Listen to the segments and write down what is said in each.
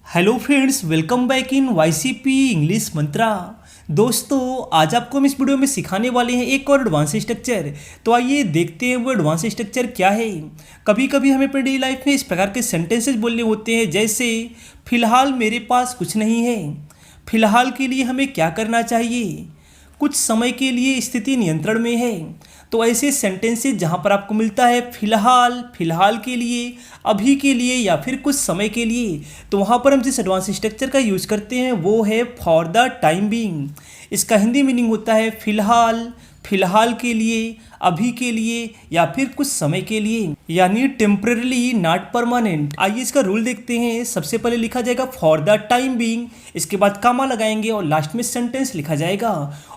Hello friends, welcome back in YCP English Mantra. दोस्तों, आज आपको हम इस वीडियो में सिखाने वाले हैं एक और एडवांस स्ट्रक्चर। तो आइए देखते हैं वो एडवांस स्ट्रक्चर क्या है। कभी कभी हमें अपनी डेली लाइफ में इस प्रकार के सेंटेंसेस बोलने होते हैं, जैसे फिलहाल मेरे पास कुछ नहीं है, फिलहाल के लिए हमें क्या करना चाहिए, कुछ समय के लिए स्थिति नियंत्रण में है। तो ऐसे सेंटेंसेस जहाँ पर आपको मिलता है फिलहाल, फिलहाल के लिए, अभी के लिए या फिर कुछ समय के लिए, तो वहाँ पर हम जिस एडवांस स्ट्रक्चर का यूज़ करते हैं वो है फॉर द टाइम बीइंग। इसका हिंदी मीनिंग होता है फिलहाल, फिलहाल के लिए, अभी के लिए या फिर कुछ समय के लिए, यानी टेम्पररी नॉट परमानेंट। आइए इसका रूल देखते हैं। सबसे पहले लिखा जाएगा फॉर द टाइम बीइंग, इसके बाद कामा लगाएंगे और लास्ट में सेंटेंस लिखा जाएगा।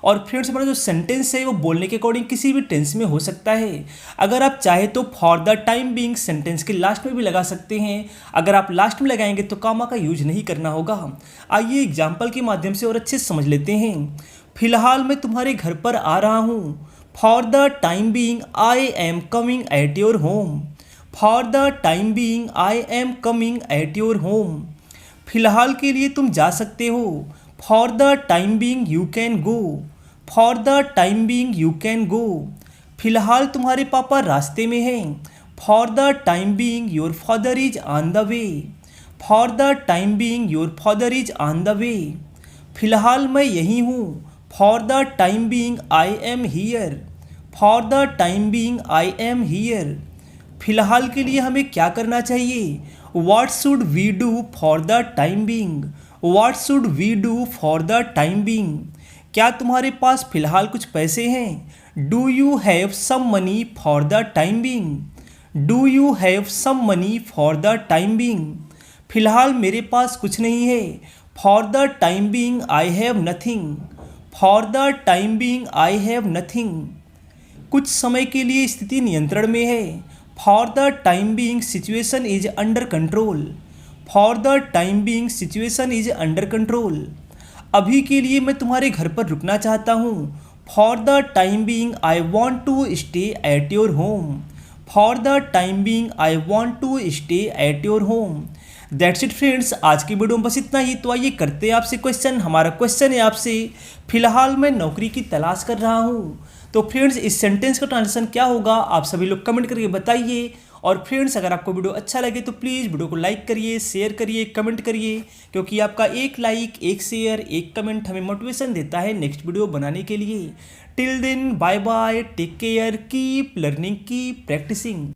और फ्रेंड्स, हमारा जो सेंटेंस है वो बोलने के अकॉर्डिंग किसी भी टेंस में हो सकता है। अगर आप चाहे तो for the time being sentence के लास्ट में भी लगा सकते हैं। अगर आप लास्ट में लगाएंगे तो कामा का यूज नहीं करना होगा। आइए एग्जाम्पल के माध्यम से और अच्छे से समझ लेते हैं। फिलहाल मैं तुम्हारे घर पर आ रहा हूँ। For the time being I am coming at your home. For the time being I am coming at your home. फिलहाल के लिए तुम जा सकते हो। For the time being you can go. For the time being you can go. फिलहाल तुम्हारे पापा रास्ते में हैं। For the time being your father is on the way. For the time being your father is on the way. फिलहाल मैं यहीं हूँ। For the time being I am here. For the time being I am here. फिलहाल के लिए हमें क्या करना चाहिए। What should we do for the time being? What should we do for the time being? क्या तुम्हारे पास फिलहाल कुछ पैसे हैं। Do you have some money for the time being? Do you have some money for the time being? फिलहाल मेरे पास कुछ नहीं है। For the time being I have nothing. For the time being I have nothing. कुछ समय के लिए स्थिति नियंत्रण में है। For the time being situation is under control. For the time being situation is under control. अभी के लिए मैं तुम्हारे घर पर रुकना चाहता हूँ। For the time being I want to stay at your home. For the time being I want to stay at your home. That's it friends, आज की वीडियो में बस इतना ही। तो आइए करते हैं आपसे क्वेश्चन। हमारा क्वेश्चन है आपसे, फिलहाल मैं नौकरी की तलाश कर रहा हूँ। तो फ्रेंड्स, इस सेंटेंस का ट्रांसलेशन क्या होगा आप सभी लोग कमेंट करके बताइए। और फ्रेंड्स, अगर आपको वीडियो अच्छा लगे तो प्लीज़ वीडियो को लाइक करिए, शेयर करिए, कमेंट करिए, क्योंकि आपका एक लाइक, एक शेयर, एक कमेंट हमें मोटिवेशन देता है नेक्स्ट वीडियो बनाने के लिए। Till then, bye bye, take care, keep learning, keep practising.